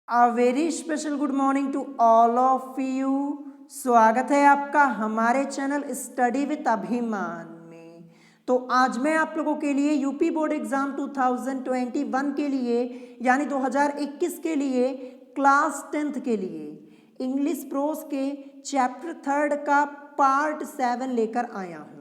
A very special good morning to all of you। स्वागत है आपका हमारे चैनल स्टडी विद अभिमान में। तो आज मैं आप लोगों के लिए यूपी बोर्ड एग्जाम 2021 के लिए यानी 2021 के लिए क्लास 10th के लिए इंग्लिश प्रोस के चैप्टर 3 का पार्ट 7 लेकर आया हूँ।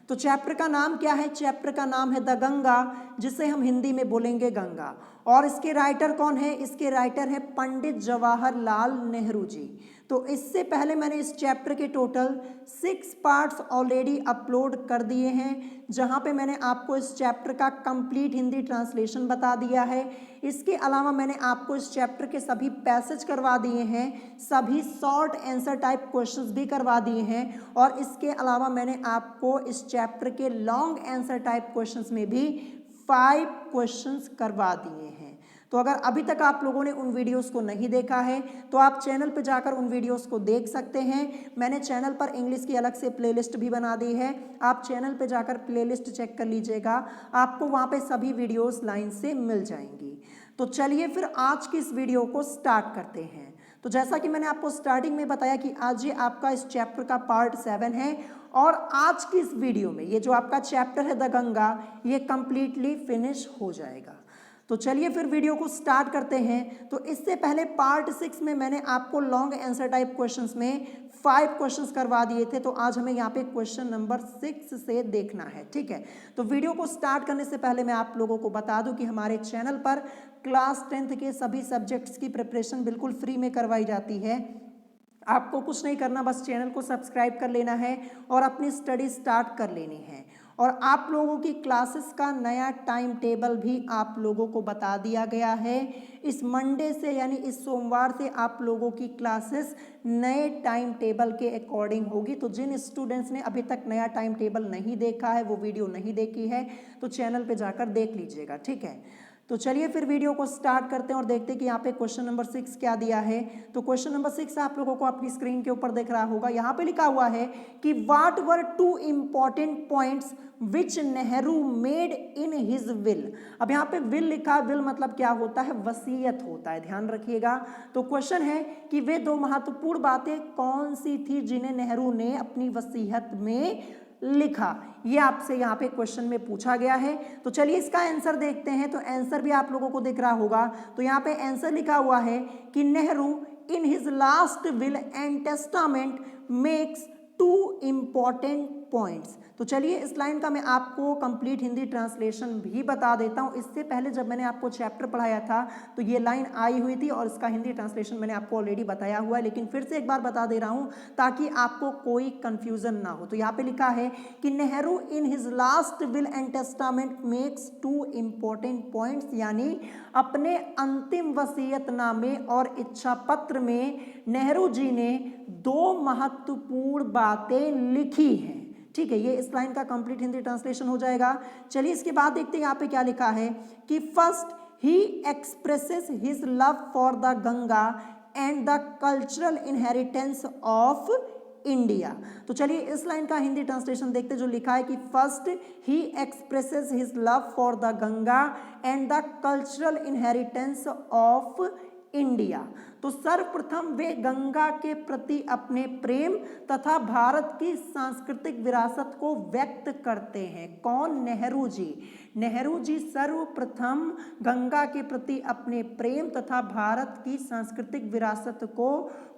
तो चैप्टर का नाम क्या है? चैप्टर का नाम है द गंगा, जिसे हम हिंदी में बोलेंगे गंगा। और इसके राइटर कौन है? इसके राइटर है पंडित जवाहरलाल नेहरू जी। तो इससे पहले मैंने इस चैप्टर के टोटल 6 पार्ट्स ऑलरेडी अपलोड कर दिए हैं, जहां पे मैंने आपको इस चैप्टर का कंप्लीट हिंदी ट्रांसलेशन बता दिया है। इसके अलावा मैंने आपको इस चैप्टर के सभी पैसेज करवा दिए हैं, सभी शॉर्ट आंसर टाइप क्वेश्चंस भी करवा दिए हैं, और इसके अलावा मैंने आपको इस चैप्टर के लॉन्ग आंसर टाइप क्वेश्चंस में भी 5 क्वेश्चंस करवा दिए हैं। तो अगर अभी तक आप लोगों ने उन वीडियोस को नहीं देखा है तो आप चैनल पर जाकर उन वीडियोस को देख सकते हैं। मैंने चैनल पर इंग्लिश की अलग से प्लेलिस्ट भी बना दी है, आप चैनल पर जाकर प्लेलिस्ट चेक कर लीजिएगा, आपको वहाँ पे सभी वीडियोस लाइन से मिल जाएंगी। तो चलिए फिर आज की इस वीडियो को स्टार्ट करते हैं। तो जैसा कि मैंने आपको स्टार्टिंग में बताया कि आज ये आपका इस चैप्टर का पार्ट 7 है, और आज की इस वीडियो में ये जो आपका चैप्टर है द गंगा, ये कंप्लीटली फिनिश हो जाएगा। तो चलिए फिर वीडियो को स्टार्ट करते हैं। तो इससे पहले पार्ट 6 में मैंने आपको लॉन्ग आंसर टाइप क्वेश्चंस में 5 क्वेश्चंस करवा दिए थे, तो आज हमें यहाँ पे क्वेश्चन नंबर 6 से देखना है, ठीक है। तो वीडियो को स्टार्ट करने से पहले मैं आप लोगों को बता दूं कि हमारे चैनल पर क्लास 10th के सभी सब्जेक्ट्स की प्रिपरेशन बिल्कुल फ्री में करवाई जाती है। आपको कुछ नहीं करना, बस चैनल को सब्सक्राइब कर लेना है और अपनी स्टडी स्टार्ट कर लेनी है। और आप लोगों की क्लासेस का नया टाइम टेबल भी आप लोगों को बता दिया गया है। इस मंडे से यानी इस सोमवार से आप लोगों की क्लासेस नए टाइम टेबल के अकॉर्डिंग होगी। तो जिन स्टूडेंट्स ने अभी तक नया टाइम टेबल नहीं देखा है, वो वीडियो नहीं देखी है, तो चैनल पे जाकर देख लीजिएगा, ठीक है। तो चलिए फिर वीडियो को स्टार्ट करते हैं और देखते हैं कि यहाँ पे क्वेश्चन नंबर 6 क्या दिया है। तो क्वेश्चन नंबर 6 आप लोगों को अपनी स्क्रीन के ऊपर दिख रहा होगा। यहाँ पे लिखा हुआ है कि what were 2 important points which Nehru made in his will. अब यहाँ पे विल लिखा, विल मतलब क्या होता है? वसीयत होता है, ध्यान रखिएगा। तो क्वेश्चन है कि वे 2 महत्वपूर्ण बातें कौन सी थी जिन्हें नेहरू ने अपनी वसीयत में लिखा। ये आपसे यहाँ पे क्वेश्चन में पूछा गया है। तो चलिए इसका आंसर देखते हैं। तो आंसर भी आप लोगों को दिख रहा होगा। तो यहाँ पे आंसर लिखा हुआ है कि Nehru in his last will and testament makes 2 important points. तो चलिए इस लाइन का मैं आपको कंप्लीट हिंदी ट्रांसलेशन भी बता देता हूँ। इससे पहले जब मैंने आपको चैप्टर पढ़ाया था तो ये लाइन आई हुई थी और इसका हिंदी ट्रांसलेशन मैंने आपको ऑलरेडी बताया हुआ है, लेकिन फिर से एक बार बता दे रहा हूँ ताकि आपको कोई कंफ्यूजन ना हो। तो यहाँ पे लिखा है कि Nehru in his last will and testament makes 2 important points, यानी अपने अंतिम वसीयतनामे और इच्छा पत्र में नेहरू जी ने 2 महत्वपूर्ण बातें लिखी हैं, ठीक है। ये इस लाइन का कंप्लीट हिंदी ट्रांसलेशन हो जाएगा। चलिए इसके बाद देखते हैं यहाँ पे क्या लिखा है कि first he expresses his love for the Ganga and the cultural inheritance of India. तो चलिए इस लाइन का हिंदी ट्रांसलेशन देखते हैं, जो लिखा है कि first he expresses his love for the Ganga and the cultural inheritance of India. तो सर्वप्रथम वे गंगा के प्रति अपने प्रेम तथा भारत की सांस्कृतिक विरासत को व्यक्त करते हैं। कौन? नेहरू जी। नेहरू जी सर्वप्रथम गंगा के प्रति अपने प्रेम तथा भारत की सांस्कृतिक विरासत को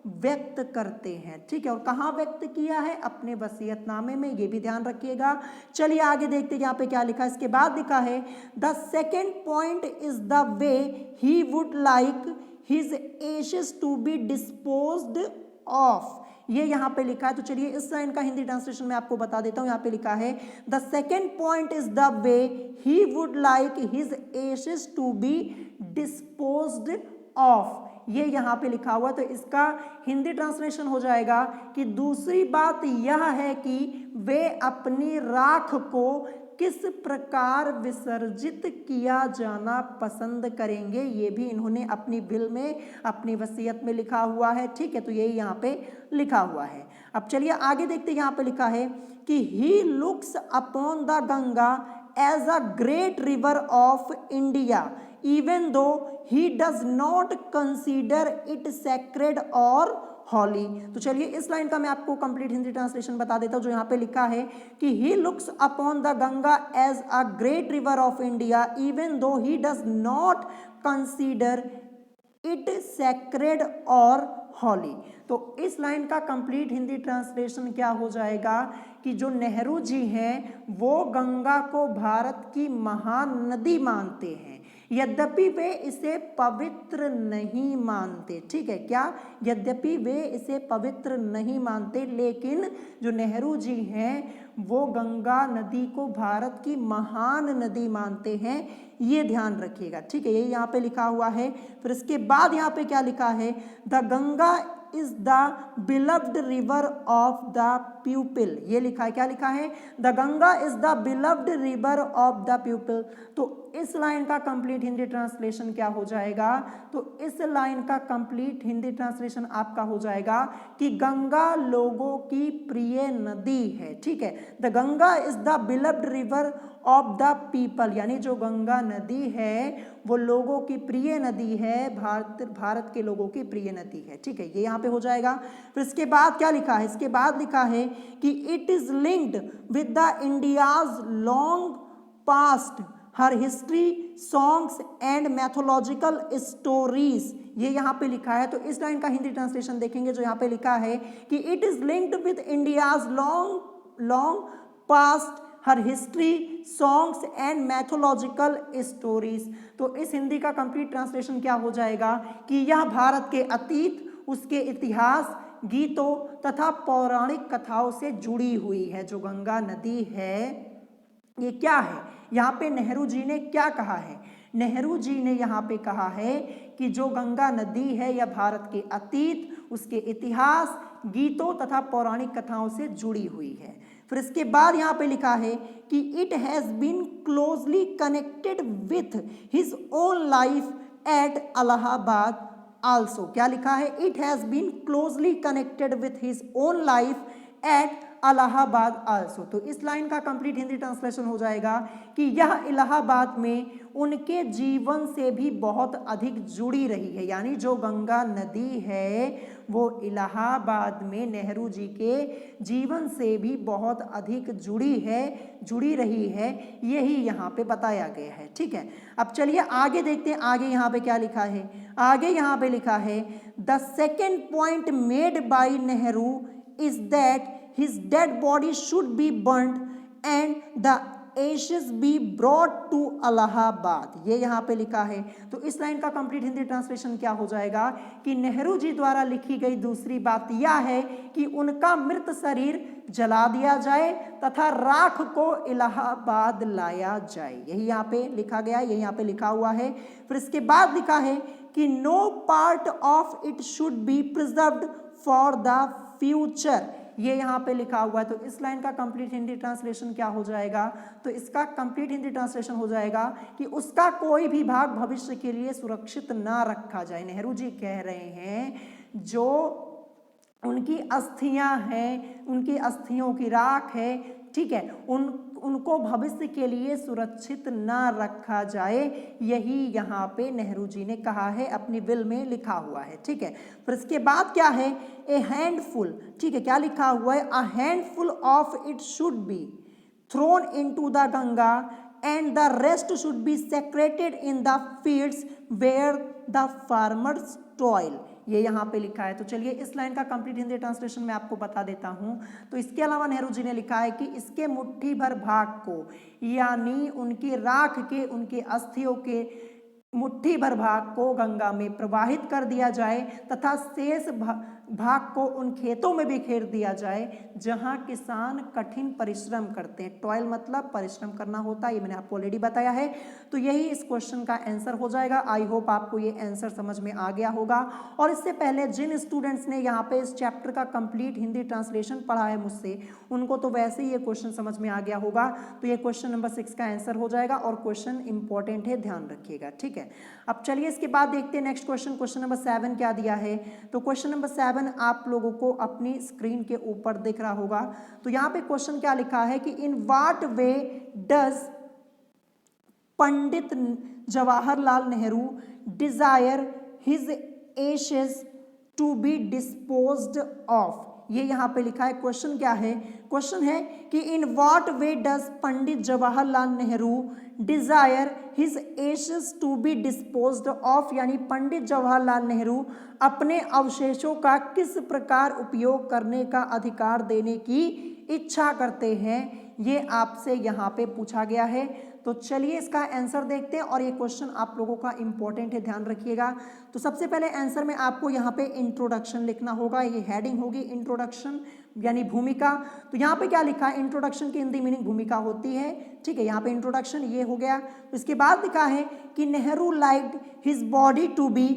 व्यक्त करते हैं, ठीक है। और कहाँ व्यक्त किया है? अपने वसीयतनामे में, ये भी ध्यान रखिएगा। चलिए आगे देखते हैं यहाँ पे क्या लिखा है। इसके बाद लिखा है the second point is the way he would like his ashes to be disposed of। ये यहाँ पे लिखा है। तो चलिए इस लाइन का हिंदी ट्रांसलेशन मैं आपको बता देता हूँ। यहाँ पे लिखा है the second point is the way he would like his ashes to be disposed of. ये यहाँ पे लिखा हुआ, तो इसका हिंदी ट्रांसलेशन हो जाएगा कि दूसरी बात यह है कि वे अपनी राख को किस प्रकार विसर्जित किया जाना पसंद करेंगे, ये भी इन्होंने अपनी विल में, अपनी वसीयत में लिखा हुआ है, ठीक है। तो यही यहाँ पे लिखा हुआ है। अब चलिए आगे देखते हैं। यहाँ पे लिखा है कि he looks upon the Ganga as a great river of India even though he does not consider it sacred और हॉली। तो चलिए इस लाइन का मैं आपको कंप्लीट हिंदी ट्रांसलेशन बता देता हूं, जो यहाँ पे लिखा है कि he looks upon the Ganga as a great river of India even though he does not consider it sacred और हॉली। तो इस लाइन का कंप्लीट हिंदी ट्रांसलेशन क्या हो जाएगा कि जो नेहरू जी हैं वो गंगा को भारत की महान नदी मानते हैं, यद्यपि वे इसे पवित्र नहीं मानते। ठीक है, क्या? यद्यपि वे इसे पवित्र नहीं मानते, लेकिन जो नेहरू जी हैं वो गंगा नदी को भारत की महान नदी मानते हैं, ये ध्यान रखिएगा। ठीक है, ये यहाँ पे लिखा हुआ है। फिर इसके बाद यहाँ पे क्या लिखा है, the Ganga is the beloved river of the people. ये लिखा है, क्या लिखा है, the Ganga is the beloved river of the people. तो इस लाइन का कंप्लीट हिंदी ट्रांसलेशन क्या हो जाएगा, तो इस लाइन का कंप्लीट हिंदी ट्रांसलेशन आपका हो जाएगा कि गंगा लोगों की प्रिय नदी है। ठीक है, the Ganga is the beloved river of the people, यानी जो गंगा नदी है वो लोगों की प्रिय नदी है, भारत के लोगों की प्रिय नदी है। ठीक है, ये यहाँ पे हो जाएगा। फिर इसके बाद क्या लिखा है, इसके बाद लिखा है कि it is linked with the India's long past her history songs and mythological stories. ये यहाँ पे लिखा है। तो इस लाइन का हिंदी ट्रांसलेशन देखेंगे, जो यहाँ पे लिखा है कि it is linked with India's long past her history songs and mythological stories. तो इस हिंदी का कंप्लीट ट्रांसलेशन क्या हो जाएगा कि यह भारत के अतीत, उसके इतिहास, गीतों तथा पौराणिक कथाओं से जुड़ी हुई है। जो गंगा नदी है ये क्या है, यहाँ पे नेहरू जी ने क्या कहा है, नेहरू जी ने यहाँ पे कहा है कि जो गंगा नदी है यह भारत के अतीत, उसके इतिहास, गीतों तथा पौराणिक कथाओं से जुड़ी हुई है। फिर इसके बाद यहाँ पे लिखा है कि it has been closely connected with his own life at Allahabad also. क्या लिखा है, it has been closely connected with his own life at Allahabad also. तो इस लाइन का कंप्लीट हिंदी ट्रांसलेशन हो जाएगा कि यह इलाहाबाद में उनके जीवन से भी बहुत अधिक जुड़ी रही है, यानी जो गंगा नदी है वो इलाहाबाद में नेहरू जी के जीवन से भी बहुत अधिक जुड़ी रही है, यही यहाँ पे बताया गया है। ठीक है, अब चलिए आगे देखते हैं, आगे यहाँ पे क्या लिखा है। आगे यहाँ पे लिखा है the second point made by Nehru is that his dead body should be burnt and the ashes be brought to Allahabad। ये यहाँ पे लिखा है। तो इस लाइन का कंप्लीट हिंदी ट्रांसलेशन क्या हो जाएगा कि नेहरू जी द्वारा लिखी गई दूसरी बात यह है कि उनका मृत शरीर जला दिया जाए तथा राख को इलाहाबाद लाया जाए। यही यहाँ पे लिखा गया, यही यहाँ पे लिखा हुआ है। फिर इसके बाद लिखा है कि no part of it should be preserved for the future. ये यहाँ पे लिखा हुआ है। तो इस लाइन का कंप्लीट हिंदी ट्रांसलेशन क्या हो जाएगा, तो इसका कंप्लीट हिंदी ट्रांसलेशन हो जाएगा कि उसका कोई भी भाग भविष्य के लिए सुरक्षित ना रखा जाए। नेहरू जी कह रहे हैं जो उनकी अस्थियां हैं, उनकी अस्थियों की राख है, ठीक है, उनको भविष्य के लिए सुरक्षित ना रखा जाए, यही यहाँ पे नेहरू जी ने कहा है, अपनी विल में लिखा हुआ है। ठीक है, फिर इसके बाद क्या है, ए हैंडफुल। ठीक है, क्या लिखा हुआ है, a handful of it should be thrown into the Ganga and the rest should be scattered in the fields where the farmers toil. ये यहाँ पे लिखा है। तो चलिए इस लाइन का कंप्लीट हिंदी ट्रांसलेशन मैं आपको बता देता हूँ। तो इसके अलावा नेहरू जी ने लिखा है कि इसके मुट्ठी भर भाग को, यानी उनकी राख के, उनके अस्थियों के मुट्ठी भर भाग को गंगा में प्रवाहित कर दिया जाए तथा शेष भाग को उन खेतों में बिखेर दिया जाए जहां किसान कठिन परिश्रम करते हैं। टॉयल मतलब परिश्रम करना होता है, ये मैंने आपको ऑलरेडी बताया है। तो यही इस क्वेश्चन का आंसर हो जाएगा। आई होप आपको ये आंसर समझ में आ गया होगा। और इससे पहले जिन स्टूडेंट्स ने यहाँ पे इस चैप्टर का कंप्लीट हिंदी ट्रांसलेशन पढ़ा है मुझसे, उनको तो वैसे ही ये क्वेश्चन समझ में आ गया होगा। तो ये क्वेश्चन नंबर 6 का आंसर हो जाएगा और क्वेश्चन इंपॉर्टेंट है, ध्यान रखिएगा। ठीक है, अब चलिए इसके बाद देखते हैं नेक्स्ट क्वेश्चन। क्वेश्चन नंबर 7 क्या दिया है। तो क्वेश्चन नंबर 7 आप लोगों को अपनी स्क्रीन के ऊपर दिख रहा होगा। तो यहाँ पे क्वेश्चन क्या लिखा है कि in what way does Pandit Jawaharlal Nehru desire his ashes to be disposed of. ये यहाँ पे लिखा है, क्वेश्चन क्या है? क्वेश्चन है कि in what way does Pandit Jawaharlal Nehru desire his ashes to be disposed of, यानी पंडित जवाहरलाल नेहरू अपने अवशेषों का किस प्रकार उपयोग करने का अधिकार देने की इच्छा करते हैं, ये आपसे यहाँ पे पूछा गया है। तो चलिए इसका आंसर देखते हैं और ये क्वेश्चन आप लोगों का इंपॉर्टेंट है, ध्यान रखिएगा। तो सबसे पहले आंसर में आपको यहाँ पे इंट्रोडक्शन लिखना होगा, ये हेडिंग होगी इंट्रोडक्शन यानी भूमिका। तो यहाँ पे क्या लिखा है? इंट्रोडक्शन की हिंदी मीनिंग भूमिका होती है, ठीक है। यहाँ पे इंट्रोडक्शन ये हो गया। इसके बाद लिखा है कि Nehru liked his body to be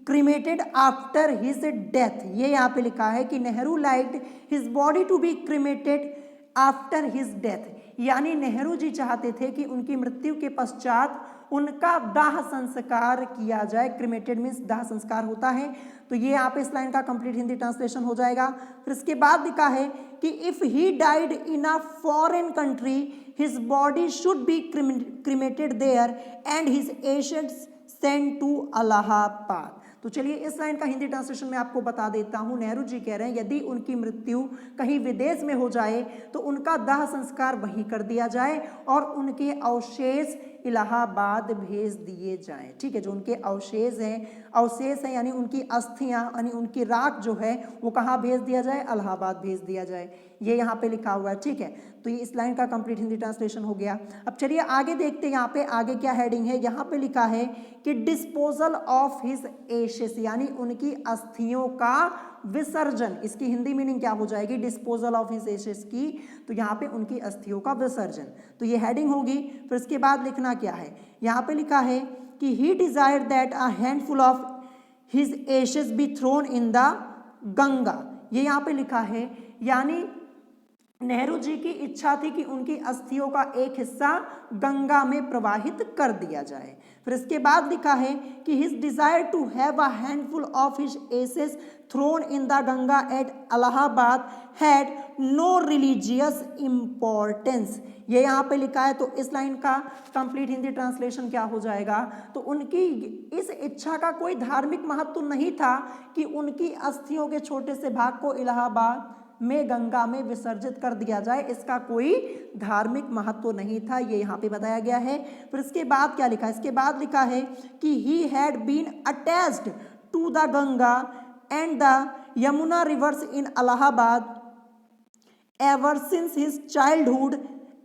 cremated after his death. ये यहाँ पे लिखा है कि Nehru liked his body to be cremated after his death, यानी नेहरू जी चाहते थे कि उनकी मृत्यु के पश्चात उनका दाह संस्कार किया जाए। क्रीमेटेड मीन्स दाह संस्कार होता है। तो ये यहाँ पे इस लाइन का कंप्लीट हिंदी ट्रांसलेशन हो जाएगा। फिर इसके बाद लिखा है कि if he died in a foreign country his body should be cremated there and his ashes sent to Allahabad. तो चलिए इस लाइन का हिंदी ट्रांसलेशन मैं आपको बता देता हूं। नेहरू जी कह रहे हैं यदि उनकी मृत्यु कहीं विदेश में हो जाए तो उनका दाह संस्कार वहीं कर दिया जाए और उनके अवशेष इलाहाबाद भेज दिए जाएं, ठीक है। जो उनके अवशेष हैं यानी उनकी अस्थियां यानी उनकी राख जो है वो कहाँ भेज दिया जाए? इलाहाबाद भेज दिया जाए। ये यहाँ पे लिखा हुआ है, ठीक है। तो ये इस लाइन का कंप्लीट हिंदी ट्रांसलेशन हो गया। अब चलिए आगे देखते हैं यहाँ पे आगे क्या हेडिंग है। यहाँ पे लिखा है कि डिस्पोजल ऑफ हिज एशेस, यानी उनकी अस्थियों का विसर्जन। इसकी हिंदी मीनिंग क्या हो जाएगी? डिस्पोजल ऑफ हिज एशेस की, तो यहाँ पे उनकी अस्थियों का विसर्जन। तो ये हेडिंग होगी। फिर इसके बाद लिखना क्या है? यहाँ पे लिखा है कि he desired that a handful of his ashes be thrown in the Ganga. ये यहाँ पे लिखा है, यानी नेहरू जी की इच्छा थी कि उनकी अस्थियों का एक हिस्सा गंगा में प्रवाहित कर दिया जाए। फिर इसके बाद लिखा है कि his desire to have a handful of his ashes thrown in the Ganga at Allahabad had no religious importance. ये यहाँ पे लिखा है। तो इस लाइन का कंप्लीट हिंदी ट्रांसलेशन क्या हो जाएगा? तो उनकी इस इच्छा का कोई धार्मिक महत्व नहीं था कि उनकी अस्थियों के छोटे से भाग को इलाहाबाद में गंगा में विसर्जित कर दिया जाए, इसका कोई धार्मिक महत्व नहीं था, ये यहाँ पे बताया गया है। फिर इसके बाद क्या लिखा है? इसके बाद लिखा है कि he had been attached to the Ganga and the Yamuna rivers in Allahabad ever since his childhood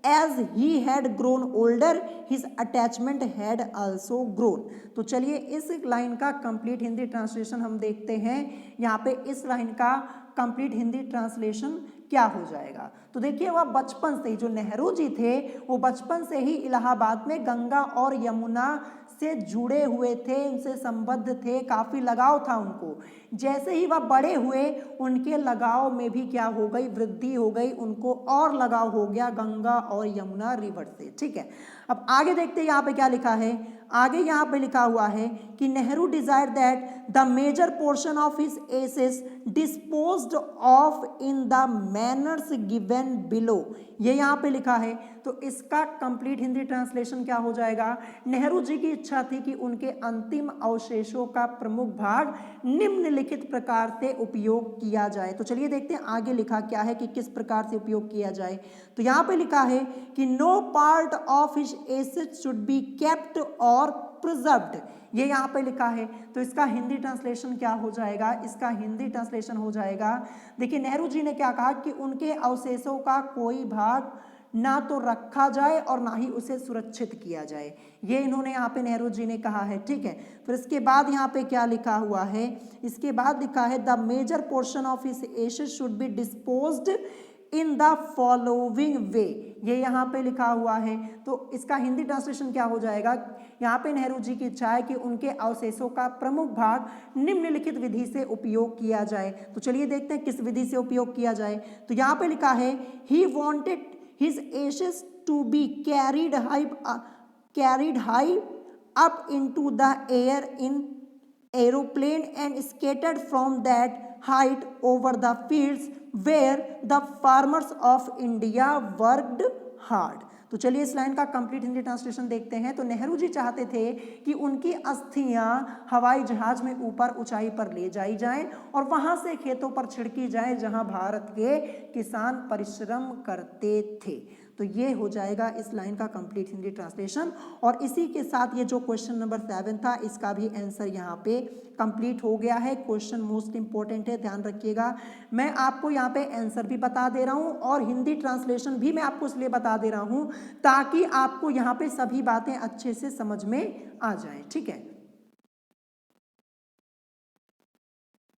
as he had grown older his attachment had also grown. तो चलिए इस लाइन का कंप्लीट हिंदी ट्रांसलेशन हम देखते हैं। यहाँ पे इस लाइन का कंप्लीट हिंदी ट्रांसलेशन क्या हो जाएगा? तो देखिए वह बचपन से ही, जो नेहरू जी थे वो बचपन से ही इलाहाबाद में गंगा और यमुना से जुड़े हुए थे, उनसे संबद्ध थे, काफ़ी लगाव था उनको। जैसे ही वह बड़े हुए उनके लगाव में भी क्या हो गई? वृद्धि हो गई, उनको और लगाव हो गया गंगा और यमुना रिवर से, ठीक है। अब आगे देखते हैं यहाँ पे क्या लिखा है। आगे यहाँ पे लिखा हुआ है कि Nehru desire that the major portion of his ashes disposed of in the manners given below. ये यहाँ पे लिखा है। तो इसका कंप्लीट हिंदी ट्रांसलेशन क्या हो जाएगा? नेहरू जी की इच्छा थी कि उनके अंतिम अवशेषों का प्रमुख भाग निम्नलिखित प्रकार से उपयोग किया जाए। तो चलिए देखते हैं आगे लिखा क्या है कि किस प्रकार से उपयोग किया जाए। तो यहाँ पे लिखा है कि no part of his assets should be kept और प्रिजर्व्ड। ये यहाँ पे लिखा है। तो इसका हिंदी ट्रांसलेशन क्या हो जाएगा? इसका हिंदी ट्रांसलेशन हो जाएगा, देखिए नेहरू जी ने क्या कहा कि उनके अवशेषों का कोई भाग ना तो रखा जाए और ना ही उसे सुरक्षित किया जाए, ये इन्होंने यहाँ पे नेहरू जी ने कहा है, ठीक है। फिर इसके बाद यहाँ पे क्या लिखा हुआ है? इसके बाद लिखा है the major portion of his ashes should be disposed in the following way. ये यहाँ पे लिखा हुआ है। तो इसका हिंदी ट्रांसलेशन क्या हो जाएगा? यहाँ पे नेहरू जी की इच्छा है कि उनके अवशेषों का प्रमुख भाग निम्नलिखित विधि से उपयोग किया जाए। तो चलिए देखते हैं किस विधि से उपयोग किया जाए। तो यहाँ पे लिखा है he wanted his ashes to be carried high up into the air in aeroplane and scattered from that height over the fields where the farmers of India worked hard। तो चलिए इस लाइन का कंप्लीट हिंदी ट्रांसलेशन देखते हैं। तो नेहरू जी चाहते थे कि उनकी अस्थियां हवाई जहाज में ऊपर ऊंचाई पर ले जाई जाएं और वहां से खेतों पर छिड़की जाएं जहां भारत के किसान परिश्रम करते थे। तो ये हो जाएगा इस लाइन का कंप्लीट हिंदी ट्रांसलेशन। और इसी के साथ ये जो क्वेश्चन नंबर 7 था इसका भी आंसर यहाँ पे कंप्लीट हो गया है। क्वेश्चन मोस्ट इंपॉर्टेंट है, ध्यान रखिएगा। मैं आपको यहाँ पे आंसर भी बता दे रहा हूँ और हिंदी ट्रांसलेशन भी मैं आपको इसलिए बता दे रहा हूँ ताकि आपको यहाँ पे सभी बातें अच्छे से समझ में आ जाए, ठीक है।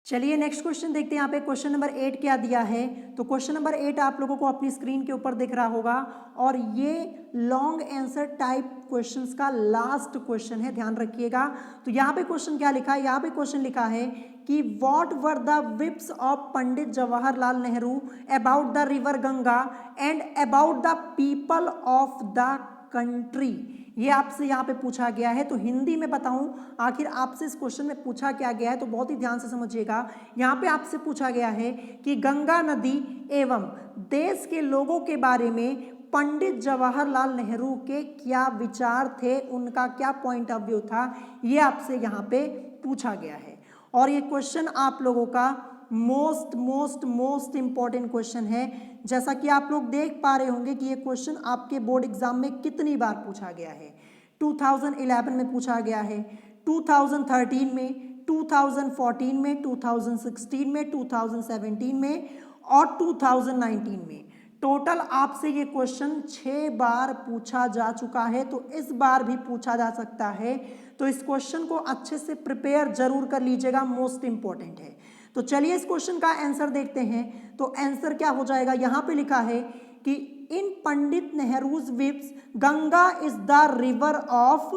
चलिए नेक्स्ट क्वेश्चन देखते हैं। यहाँ पे क्वेश्चन नंबर 8 क्या दिया है। तो क्वेश्चन नंबर 8 आप लोगों को अपनी स्क्रीन के ऊपर दिख रहा होगा और ये लॉन्ग आंसर टाइप क्वेश्चंस का लास्ट क्वेश्चन है, ध्यान रखिएगा। तो यहाँ पे क्वेश्चन क्या लिखा है, यहाँ पे क्वेश्चन लिखा है कि what were the chips of Pandit Jawaharlal Nehru about the river Ganga and about the people of the country. ये आपसे यहाँ पे पूछा गया है। तो हिंदी में बताऊं आखिर आपसे इस क्वेश्चन में पूछा क्या गया है, तो बहुत ही ध्यान से समझिएगा। यहाँ पे आपसे पूछा गया है कि गंगा नदी एवं देश के लोगों के बारे में पंडित जवाहरलाल नेहरू के क्या विचार थे, उनका क्या पॉइंट ऑफ व्यू था, ये आपसे यहाँ पे पूछा गया है। और ये क्वेश्चन आप लोगों का मोस्ट इंपॉर्टेंट क्वेश्चन है। जैसा कि आप लोग देख पा रहे होंगे कि ये क्वेश्चन आपके बोर्ड एग्जाम में कितनी बार पूछा गया है। 2011 में पूछा गया है, 2013 में, 2014 में, 2016 में, 2017 में और 2019 में। टोटल आपसे ये क्वेश्चन 6 बार पूछा जा चुका है, तो इस बार भी पूछा जा सकता है। तो इस क्वेश्चन को अच्छे से प्रिपेयर जरूर कर लीजिएगा, मोस्ट इंपॉर्टेंट है। तो चलिए इस क्वेश्चन का आंसर देखते हैं। तो आंसर क्या हो जाएगा, यहाँ पे लिखा है कि इन पंडित नेहरूज विप्स Ganga is the river of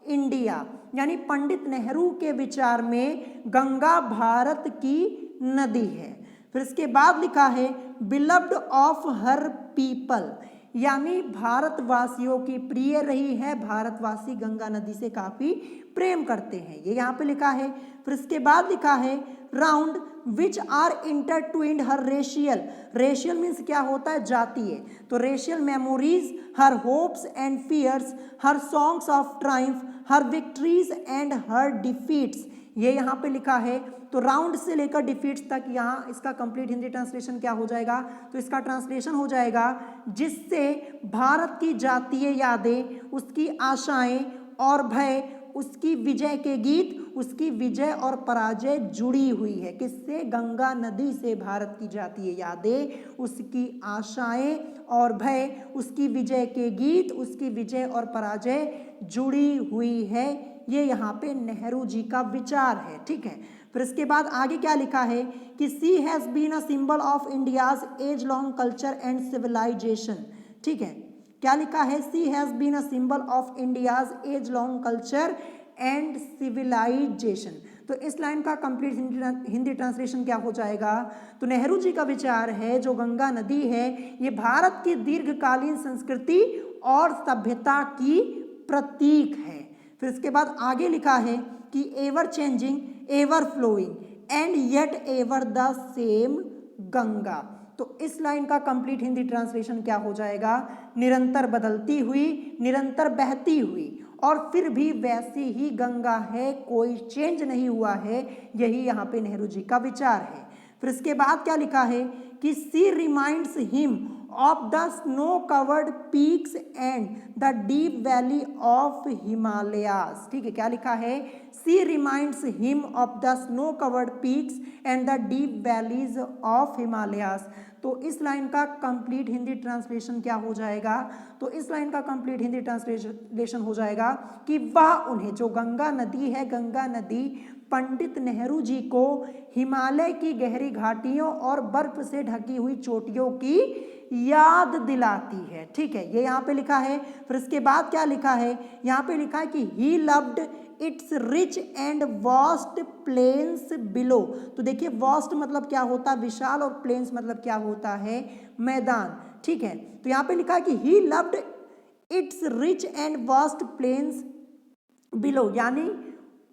India, यानी पंडित नेहरू के विचार में गंगा भारत की नदी है। फिर इसके बाद लिखा है बिलव्ड ऑफ हर पीपल, यानी भारतवासियों की प्रिय रही है, भारतवासी गंगा नदी से काफी प्रेम करते हैं, ये यहाँ पे लिखा है। फिर इसके बाद लिखा है round which are intertwined her racial means क्या होता है, जातीय। तो racial memories, her hopes and fears, her songs of triumph, her victories and her defeats, ये यहाँ पे लिखा है। तो राउंड से लेकर डिफीट्स तक यहाँ इसका कंप्लीट हिंदी ट्रांसलेशन क्या हो जाएगा, तो इसका ट्रांसलेशन हो जाएगा जिससे भारत की जातीय यादें, उसकी आशाएं और भय, उसकी विजय के गीत, उसकी विजय और पराजय जुड़ी हुई है। किससे, गंगा नदी से भारत की जातीय यादें, उसकी आशाएं और भय, उसकी विजय के गीत, उसकी विजय और पराजय जुड़ी हुई है। ये यहाँ पे नेहरू जी का विचार है, ठीक है। फिर इसके बाद आगे क्या लिखा है कि sea has been a symbol of India's age long culture and civilisation, ठीक है। क्या लिखा है, sea has been a symbol of India's age long culture and civilisation. तो इस लाइन का कंप्लीट हिंदी ट्रांसलेशन क्या हो जाएगा, तो नेहरू जी का विचार है जो गंगा नदी है ये भारत की दीर्घकालीन संस्कृति और सभ्यता की प्रतीक है। फिर इसके बाद आगे लिखा है कि ever changing, ever flowing and yet ever the same Ganga. तो इस लाइन का कंप्लीट हिंदी ट्रांसलेशन क्या हो जाएगा, निरंतर बदलती हुई, निरंतर बहती हुई और फिर भी वैसी ही गंगा है, कोई चेंज नहीं हुआ है, यही यहाँ पे नेहरू जी का विचार है। फिर इसके बाद क्या लिखा है कि sea reminds him of the snow covered peaks and the deep valley of Himalayas, ठीक है। क्या लिखा है, sea reminds him of the snow covered peaks and the deep valleys of Himalayas. तो इस लाइन का कंप्लीट हिंदी ट्रांसलेशन क्या हो जाएगा, तो इस लाइन का कंप्लीट हिंदी ट्रांसलेशन हो जाएगा कि वह उन्हें, जो गंगा नदी है, गंगा नदी पंडित नेहरू जी को हिमालय की गहरी घाटियों और बर्फ से ढकी हुई चोटियों की याद दिलाती है, ठीक है। ये यहाँ पे लिखा है। फिर इसके बाद क्या लिखा है, यहाँ पे लिखा है कि he loved its rich and vast plains below. तो देखिए वास्ट मतलब क्या होता है, विशाल, और प्लेन्स मतलब क्या होता है, मैदान, ठीक है। तो यहाँ पे लिखा है कि he loved its rich and vast plains below, यानी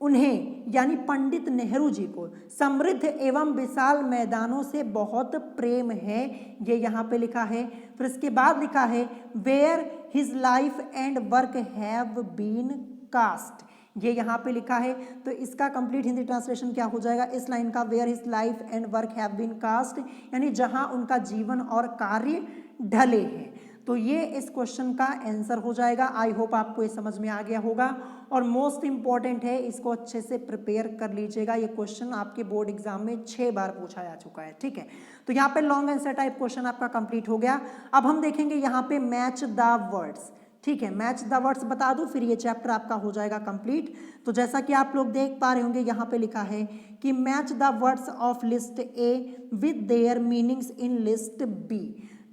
उन्हें यानी पंडित नेहरू जी को समृद्ध एवं विशाल मैदानों से बहुत प्रेम है, ये यहाँ पे लिखा है। फिर इसके बाद लिखा है where his life and work have been cast, ये यहाँ पे लिखा है। तो इसका कंप्लीट हिंदी ट्रांसलेशन क्या हो जाएगा इस लाइन का, where his life and work have been cast, यानी जहाँ उनका जीवन और कार्य ढले हैं। तो ये इस क्वेश्चन का आंसर हो जाएगा। आई होप आपको ये समझ में आ गया होगा और मोस्ट इंपॉर्टेंट है, इसको अच्छे से प्रिपेयर कर लीजिएगा। ये क्वेश्चन आपके बोर्ड एग्जाम में 6 बार पूछा जा चुका है, ठीक है। तो यहाँ पे लॉन्ग आंसर टाइप क्वेश्चन आपका कंप्लीट हो गया। अब हम देखेंगे यहाँ पे मैच द वर्ड्स, ठीक है। मैच द वर्ड्स बता दूं, फिर ये चैप्टर आपका हो जाएगा कंप्लीट। तो जैसा कि आप लोग देख पा रहे होंगे यहाँ पे लिखा है कि match the words of list A with their meanings in list B.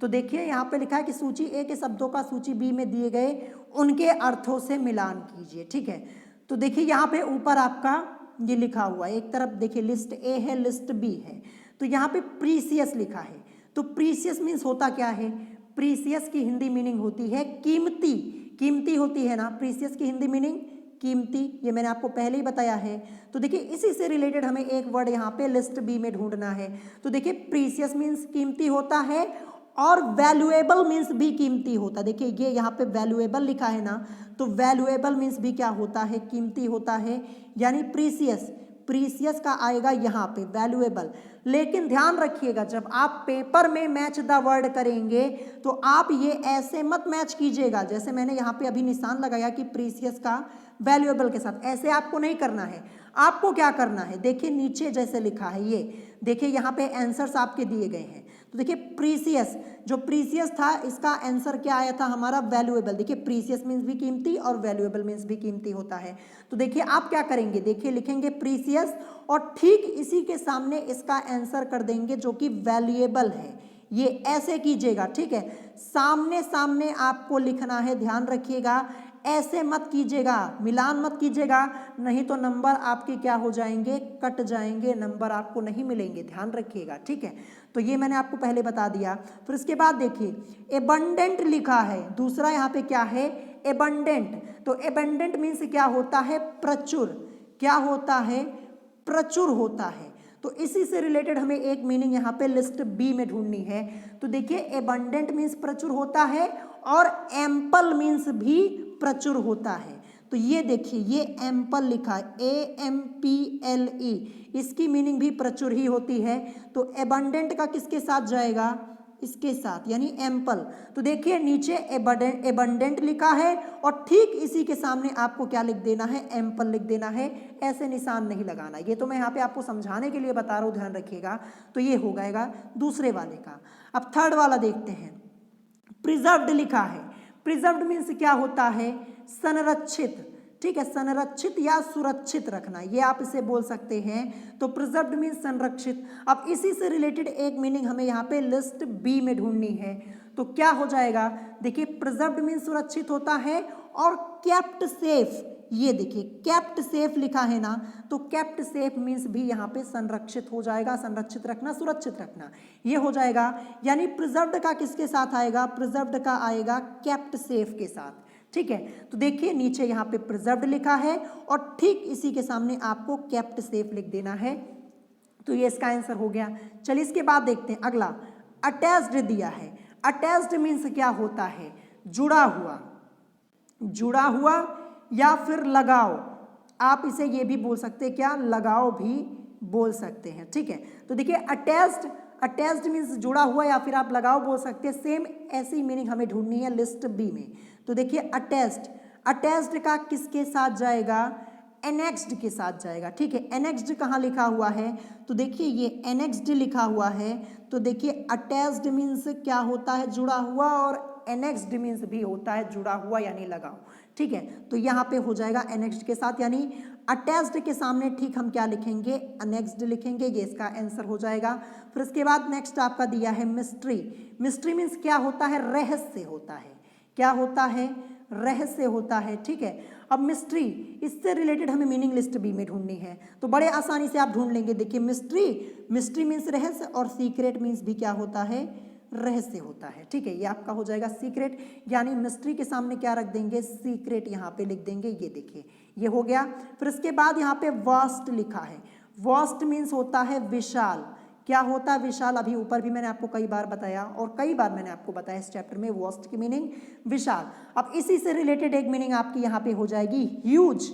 तो देखिए यहाँ पे लिखा है कि सूची ए के शब्दों का सूची बी में दिए गए उनके अर्थों से मिलान कीजिए, ठीक है। तो देखिए यहाँ पे ऊपर आपका ये लिखा हुआ है, एक तरफ देखिए लिस्ट ए है, लिस्ट बी है। तो यहाँ पे प्रीसियस लिखा है। तो प्रीसियस मीन्स होता क्या है, प्रीसियस की हिंदी मीनिंग होती है कीमती, कीमती होती है ना, प्रीसियस की हिंदी मीनिंग कीमती, ये मैंने आपको पहले ही बताया है। तो देखिए इसी से रिलेटेड हमें एक वर्ड यहाँ पे लिस्ट बी में ढूंढना है। तो देखिए प्रीसियस मीन्स कीमती होता है और वैल्यूएबल मीन्स भी कीमती होता है। देखिए ये यहाँ पे वैल्यूएबल लिखा है ना, तो वैल्यूएबल मीन्स भी क्या होता है, कीमती होता है, यानी प्रीसियस, प्रीसियस का आएगा यहाँ पे वैल्यूएबल। लेकिन ध्यान रखिएगा जब आप पेपर में मैच द वर्ड करेंगे तो आप ये ऐसे मत मैच कीजिएगा, जैसे मैंने यहाँ पे अभी निशान लगाया कि प्रीसियस का वैल्यूएबल के साथ, ऐसे आपको नहीं करना है। आपको क्या करना है, देखिए नीचे जैसे लिखा है, ये देखिए यहाँ पे आंसर्स आपके दिए गए हैं। तो देखिए प्रीसियस, जो प्रीसियस था इसका आंसर क्या आया था हमारा वैल्यूएबल। देखिए प्रीसियस मीन्स भी कीमती और वैल्यूएबल मीन्स भी कीमती होता है। तो देखिए आप क्या करेंगे, देखिए लिखेंगे प्रीसियस और ठीक इसी के सामने इसका आंसर कर देंगे जो कि वैल्यूएबल है। ये ऐसे कीजिएगा, ठीक है। सामने सामने आपको लिखना है, ध्यान रखिएगा, ऐसे मत कीजिएगा, मिलान मत कीजिएगा, नहीं तो नंबर आपके क्या हो जाएंगे, कट जाएंगे, नंबर आपको नहीं मिलेंगे, ध्यान रखिएगा, ठीक है। तो ये मैंने आपको पहले बता दिया। फिर इसके बाद देखिए एबंडेंट लिखा है, दूसरा यहाँ पे क्या है, एबंडेंट। तो एबंडेंट मीन्स क्या होता है, प्रचुर, क्या होता है, प्रचुर होता है। तो इसी से रिलेटेड हमें एक मीनिंग यहाँ पे लिस्ट बी में ढूंढनी है। तो देखिए एबंडेंट मीन्स प्रचुर होता है और एम्पल मीन्स भी प्रचुर होता है। तो ये देखिए ये एम्पल लिखा है, AMPLE, इसकी मीनिंग भी प्रचुर ही होती है। तो एबंडेंट का किसके साथ जाएगा, इसके साथ, यानी एम्पल। तो देखिए नीचे एबंडेंट लिखा है और ठीक इसी के सामने आपको क्या लिख देना है, एम्पल लिख देना है, ऐसे निशान नहीं लगाना। ये तो मैं यहाँ पे आपको समझाने के लिए बता रहा हूँ, ध्यान रखिएगा। तो ये हो जाएगा दूसरे वाले का। अब थर्ड वाला देखते हैं, प्रिजर्व्ड लिखा है। प्रिजर्व्ड मीन्स क्या होता है, संरक्षित, ठीक है, संरक्षित या सुरक्षित रखना, ये आप इसे बोल सकते हैं। तो प्रिजर्व्ड मीन्स संरक्षित। अब इसी से रिलेटेड एक मीनिंग हमें यहाँ पे लिस्ट बी में ढूंढनी है। तो क्या हो जाएगा, देखिए प्रिजर्व्ड मीन्स सुरक्षित होता है और केप्ट सेफ, ये देखिए केप्ट सेफ लिखा है ना, तो केप्ट सेफ मीन्स भी यहाँ पे संरक्षित हो जाएगा, संरक्षित रखना, सुरक्षित रखना, ये हो जाएगा। यानी प्रिजर्व्ड का किसके साथ आएगा, प्रिजर्व्ड का आएगा केप्ट सेफ के साथ, ठीक है। तो देखिए नीचे यहाँ पे प्रिजर्व्ड लिखा है और ठीक इसी के सामने आपको केप्ट सेफ लिख देना है। तो ये इसका आंसर हो गया। चलिए इसके बाद देखते हैं अगला, अटैच्ड दिया है। अटैच्ड मीन्स क्या होता है, जुड़ा हुआ, जुड़ा हुआ या फिर लगाव, आप इसे ये भी बोल सकते हैं, क्या, लगाव भी बोल सकते हैं, ठीक है। तो देखिए अटैच्ड, अटैच्ड मीन्स जुड़ा हुआ या फिर आप लगाव बोल सकते हैं। सेम ऐसी मीनिंग हमें ढूंढनी है लिस्ट बी में। तो देखिए अटैच्ड, अटैच्ड का किसके साथ जाएगा, एनेक्स्ड के साथ जाएगा, ठीक है। एनेक्स्ड कहाँ लिखा हुआ है, तो देखिए ये एनेक्स्ड लिखा हुआ है। तो देखिए अटैच्ड मीन्स क्या होता है, जुड़ा हुआ, और एनेक्स्ड मीन्स भी होता है जुड़ा हुआ यानी लगाव, ठीक है। तो यहाँ पे हो जाएगा एनेक्स्ड के साथ, यानी अटैच्ड के सामने ठीक हम क्या लिखेंगे, अनेक्स्ड लिखेंगे, ये इसका आंसर हो जाएगा। फिर इसके बाद नेक्स्ट आपका दिया है मिस्ट्री। मिस्ट्री मीन्स क्या होता है, रहस्य होता है, क्या होता है, रहस्य होता है, ठीक है। अब मिस्ट्री, इससे रिलेटेड हमें मीनिंग लिस्ट बी में ढूंढनी है। तो बड़े आसानी से आप ढूंढ लेंगे। देखिए मिस्ट्री, मिस्ट्री मीन्स रहस्य और सीक्रेट मीन्स भी क्या होता है, रहस्य होता है। ठीक है, ये आपका हो जाएगा सीक्रेट, यानी मिस्ट्री के सामने क्या रख देंगे, सीक्रेट यहाँ पे लिख देंगे। ये देखिए ये हो गया। फिर इसके बाद यहाँ पे वास्ट लिखा है। वास्ट मीन्स होता है विशाल। क्या होता है विशाल, अभी ऊपर भी मैंने आपको कई बार बताया और कई बार मैंने आपको बताया इस चैप्टर में वास्ट की मीनिंग विशाल। अब इसी से रिलेटेड एक मीनिंग आपकी यहाँ पे हो जाएगी ह्यूज।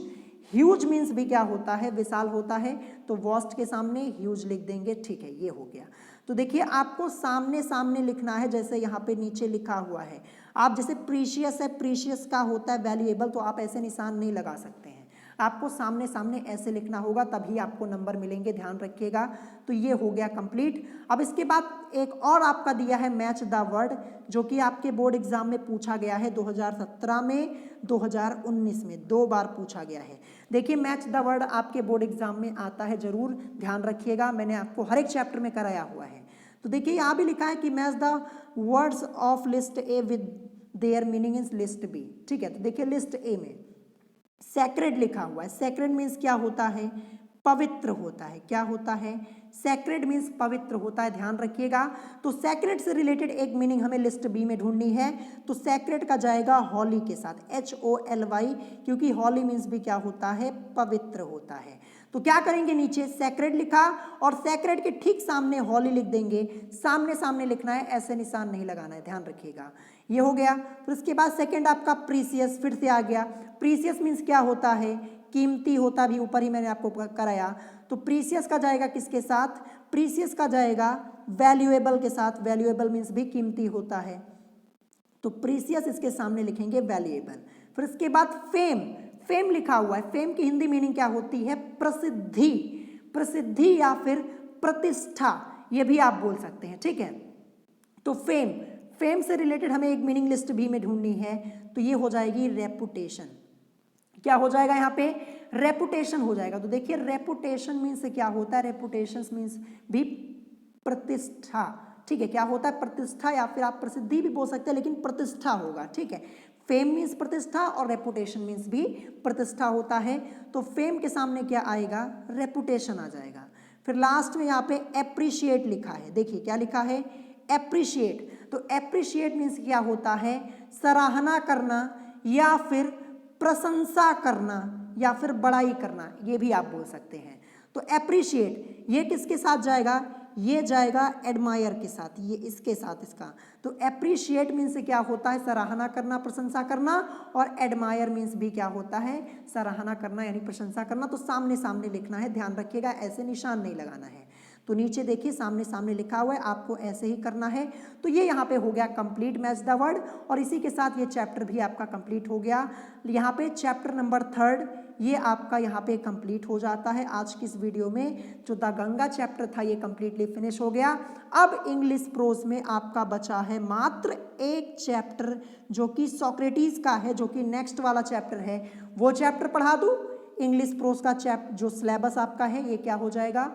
ह्यूज मीन्स भी क्या होता है, विशाल होता है, तो वास्ट के सामने ह्यूज लिख देंगे। ठीक है, ये हो गया। तो देखिए आपको सामने सामने लिखना है, जैसे यहाँ पे नीचे लिखा हुआ है। आप जैसे प्रीशियस है, प्रीशियस का होता है वैल्यूएबल, तो आप ऐसे निशान नहीं लगा सकते हैं, आपको सामने सामने ऐसे लिखना होगा, तभी आपको नंबर मिलेंगे, ध्यान रखिएगा। तो ये हो गया कंप्लीट। अब इसके बाद एक और आपका दिया है मैच द वर्ड, जो कि आपके बोर्ड एग्जाम में पूछा गया है 2017 में, 2019 में 2 बार पूछा गया है। देखिए मैच द वर्ड आपके बोर्ड एग्जाम में आता है, जरूर ध्यान रखिएगा, मैंने आपको हर एक चैप्टर में कराया हुआ है। तो देखिए यहाँ भी लिखा है कि match the words of list A with their meaning in list B. ठीक है, तो देखिए लिस्ट ए में सैक्रेड लिखा हुआ है। सैक्रेड मीन्स क्या होता है, पवित्र होता है। क्या होता है, सैक्रेड मीन्स पवित्र होता है, ध्यान रखिएगा। तो सैक्रेड से रिलेटेड एक मीनिंग हमें लिस्ट बी में ढूंढनी है, तो सैक्रेड का जाएगा हॉली के साथ, HOLY, क्योंकि हॉली मीन्स भी क्या होता है, पवित्र होता है। तो क्या करेंगे, नीचे सैक्रेड लिखा और सैक्रेड के ठीक सामने हॉली लिख देंगे। सामने सामने लिखना है, ऐसे निशान नहीं लगाना है, ध्यान रखिएगा। ये हो गया। फिर उसके बाद सेकंड आपका प्रीसियस, फिर से आ गया। प्रीसियस मीन्स क्या होता है, कीमती होता, भी ऊपर ही मैंने आपको कराया। तो प्रीसियस का जाएगा किसके साथ, प्रीसियस का जाएगा वैल्यूएबल के साथ। वैल्यूएबल मीन्स भी कीमती होता है, तो प्रीसियस इसके सामने लिखेंगे वैल्यूएबल। फिर इसके बाद फेम, फेम लिखा हुआ है। फेम की हिंदी मीनिंग क्या होती है, प्रसिद्धि। प्रसिद्धि या फिर प्रतिष्ठा, ये भी आप बोल सकते हैं। ठीक है, तो फेम, फेम से रिलेटेड हमें एक मीनिंग लिस्ट भी में ढूंढनी है, तो ये हो जाएगी रेपुटेशन। क्या हो जाएगा यहाँ पे, रेपुटेशन हो जाएगा। तो देखिए रेपुटेशन मीन्स क्या होता है, रेपुटेशन मीन्स भी प्रतिष्ठा। ठीक है, क्या होता है, प्रतिष्ठा, या फिर आप प्रसिद्धि भी बोल सकते हैं, लेकिन प्रतिष्ठा होगा। ठीक है, फेम मीन्स प्रतिष्ठा और रेपुटेशन मीन्स भी प्रतिष्ठा होता है। तो फेम के सामने क्या आएगा, रेपुटेशन आ जाएगा। फिर लास्ट में यहाँ पे एप्रिशिएट लिखा है। देखिए क्या लिखा है, एप्रिशिएट। तो एप्रिशिएट मीन्स क्या होता है, सराहना करना या फिर प्रशंसा करना या फिर बड़ाई करना, ये भी आप बोल सकते हैं। तो एप्रिशिएट ये किसके साथ जाएगा, ये जाएगा एडमायर के साथ, ये इसके साथ इसका। तो एप्रिशिएट मीन्स क्या होता है, सराहना करना, प्रशंसा करना, और एडमायर मीन्स भी क्या होता है, सराहना करना यानी प्रशंसा करना। तो सामने सामने लिखना है, ध्यान रखिएगा, ऐसे निशान नहीं लगाना है। तो नीचे देखिए सामने सामने लिखा हुआ है, आपको ऐसे ही करना है। तो ये यहाँ पे हो गया कंप्लीट मैच द वर्ड, और इसी के साथ ये चैप्टर भी आपका कंप्लीट हो गया। यहाँ पे चैप्टर नंबर 3 ये आपका यहाँ पे कंप्लीट हो जाता है। आज की इस वीडियो में जो द गंगा चैप्टर था ये कंप्लीटली फिनिश हो गया। अब इंग्लिश प्रोज में आपका बचा है मात्र एक चैप्टर, जो कि सोक्रेटिस का है, जो कि नेक्स्ट वाला चैप्टर है। वो चैप्टर पढ़ा दूँ, इंग्लिश प्रोज का जो सिलेबस आपका है ये क्या हो जाएगा,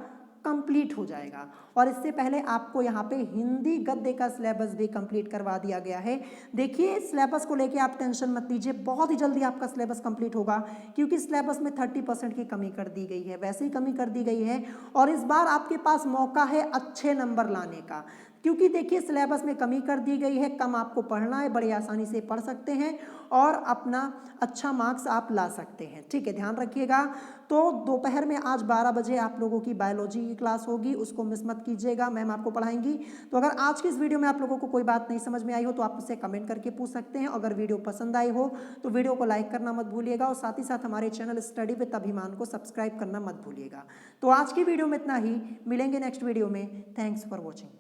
कंप्लीट हो जाएगा। और इससे पहले आपको यहाँ पे हिंदी गद्य का सिलेबस भी कंप्लीट करवा दिया गया है। देखिए सिलेबस को लेके आप टेंशन मत लीजिए, बहुत ही जल्दी आपका सिलेबस कंप्लीट होगा, क्योंकि सिलेबस में 30% की कमी कर दी गई है, वैसे ही कमी कर दी गई है। और इस बार आपके पास मौका है अच्छे नंबर लाने का, क्योंकि देखिए सिलेबस में कमी कर दी गई है, कम आपको पढ़ना है, बड़ी आसानी से पढ़ सकते हैं और अपना अच्छा मार्क्स आप ला सकते हैं। ठीक है, ध्यान रखिएगा। तो दोपहर में आज 12 बजे आप लोगों की बायोलॉजी की क्लास होगी, उसको मिस मत कीजिएगा, मैम आपको पढ़ाएंगी। तो अगर आज की इस वीडियो में आप लोगों को कोई बात नहीं समझ में आई हो तो आप उससे कमेंट करके पूछ सकते हैं। अगर वीडियो पसंद आई हो तो वीडियो को लाइक करना मत भूलिएगा, और साथ ही साथ हमारे चैनल स्टडी विद अभिमान को सब्सक्राइब करना मत भूलिएगा। तो आज की वीडियो में इतना ही, मिलेंगे नेक्स्ट वीडियो में। Thanks for watching.